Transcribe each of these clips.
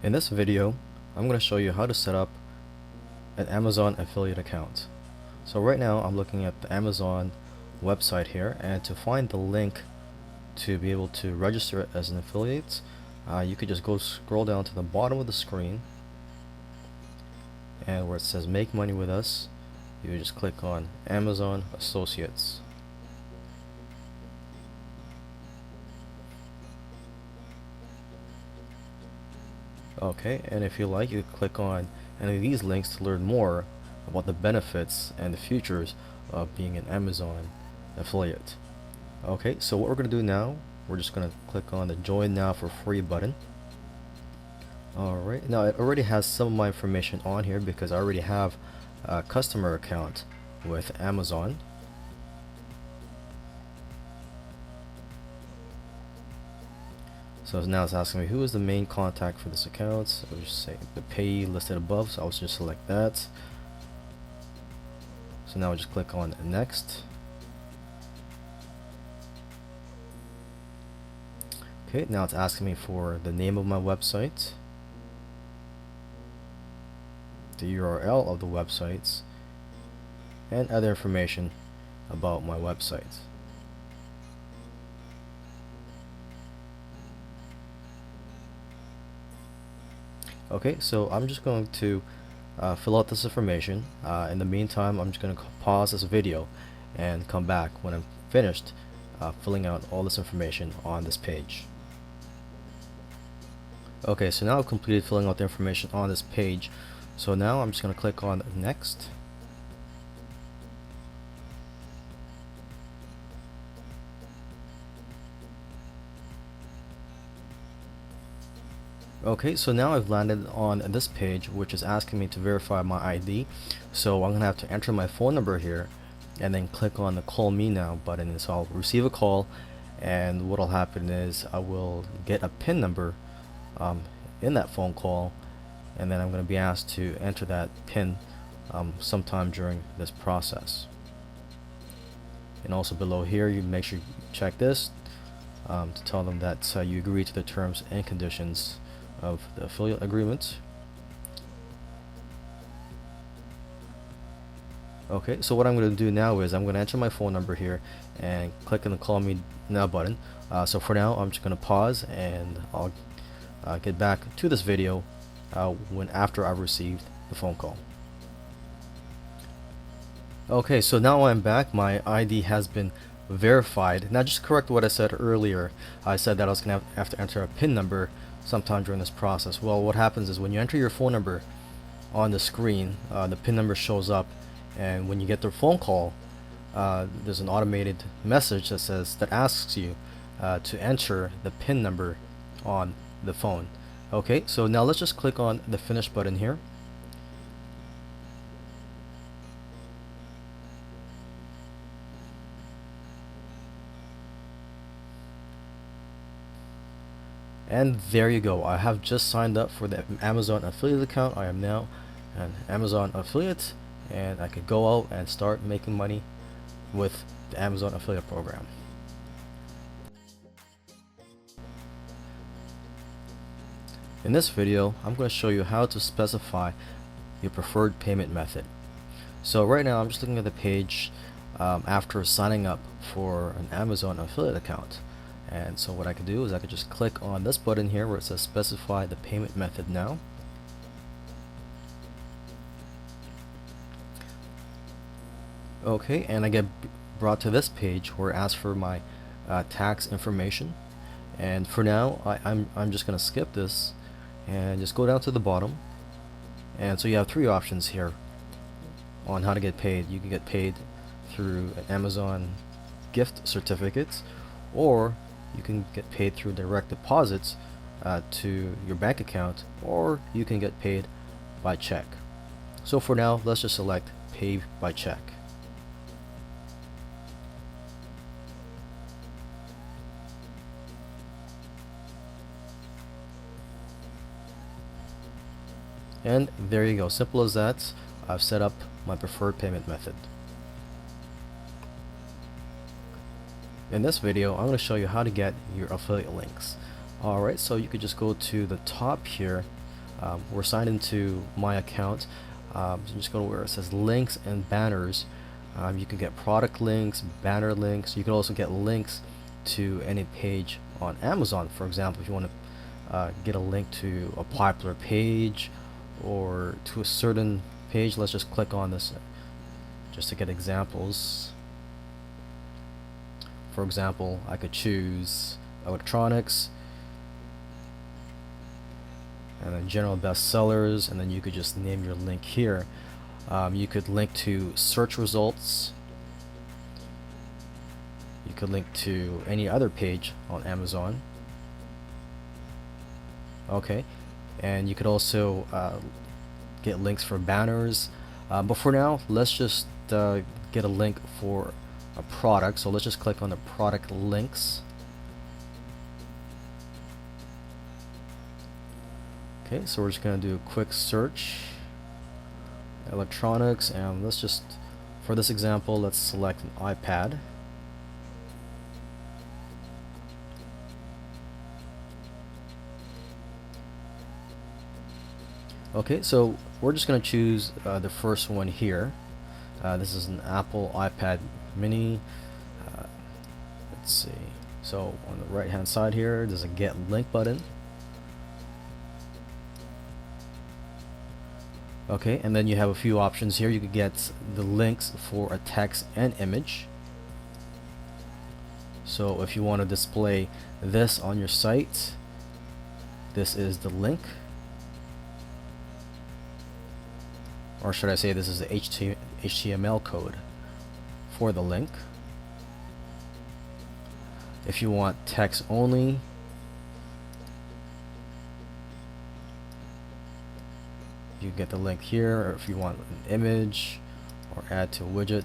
In this video, I'm going to show you how to set up an Amazon affiliate account. So right now I'm looking at the Amazon website here, and to find the link to be able to register as an affiliate, you could just go scroll down to the bottom of the screen, and where it says make money with us, you just click on Amazon Associates. Okay, and if you like, you click on any of these links to learn more about the benefits and the futures of being an Amazon affiliate. Okay, so what we're going to do now, we're just going to click on the join now for free button. Alright, now it already has some of my information on here because I already have a customer account with Amazon. So now it's asking me who is the main contact for this account. So I'll just say the payee listed above, so I'll just select that. So now I'll just click on next. Okay, now it's asking me for the name of my website, the URL of the websites, and other information about my website. Okay, so I'm just going to fill out this information. In the meantime, I'm just going to pause this video and come back when I'm finished filling out all this information on this page. Okay, so now I've completed filling out the information on this page. So now I'm just going to click on next. Okay, so now I've landed on this page, which is asking me to verify my ID. So I'm gonna have to enter my phone number here and then click on the call me now button. And so I'll receive a call, and what'll happen is I will get a PIN number in that phone call, and then I'm going to be asked to enter that PIN sometime during this process. And also below here, you make sure you check this to tell them that you agree to the terms and conditions of the affiliate agreement. Okay, so what I'm going to do now is I'm going to enter my phone number here and click on the call me now button. So for now, I'm just going to pause, and I'll get back to this video after I've received the phone call. Okay, so now I'm back. My ID has been verified. Now just correct what I said earlier. I said that I was going to have to enter a PIN number sometime during this process. Well, what happens is when you enter your phone number on the screen, the PIN number shows up, and when you get the phone call, there's an automated message that asks you to enter the PIN number on the phone. Okay, so now let's just click on the finish button here. And there you go. I have just signed up for the Amazon affiliate account. I am now an Amazon affiliate, and I could go out and start making money with the Amazon affiliate program. In this video, I'm going to show you how to specify your preferred payment method. So right now I'm just looking at the page after signing up for an Amazon affiliate account. And so what I could do is I could just click on this button here where it says specify the payment method now. Okay, and I get brought to this page where it asks for my tax information. And for now, I'm just going to skip this and just go down to the bottom. And so you have three options here on how to get paid. You can get paid through an Amazon gift certificates, or you can get paid through direct deposits to your bank account, or you can get paid by check. So for now, let's just select pay by check. And there you go, simple as that. I've set up my preferred payment method. In this video, I'm going to show you how to get your affiliate links. Alright, so you could just go to the top here We're signed into my account. So just go to where it says links and banners. You can get product links, banner links. You can also get links to any page on Amazon. For example, if you want to get a link to a popular page or to a certain page, let's just click on this just to get examples. For example, I could choose electronics and then general bestsellers, and then you could just name your link here. You could link to search results. You could link to any other page on Amazon. Okay, and you could also get links for banners. But for now, let's just get a link for a product. So let's just click on the product links. Okay, so we're just going to do a quick search. Electronics, and let's just, for this example, let's select an iPad. Okay, so we're just going to choose the first one here. This is an Apple iPad mini. Let's see. So on the right hand side here, there's a get link button. Okay, and then you have a few options here. You could get the links for a text and image. So if you want to display this on your site, this is the link. Or should I say this is the HTML code for the link. If you want text only, you get the link here, or if you want an image or add to a widget.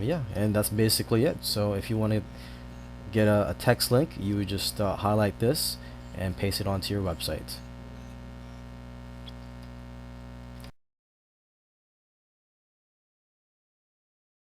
Yeah, and that's basically it. So if you want to get a text link, you would just highlight this and paste it onto your website.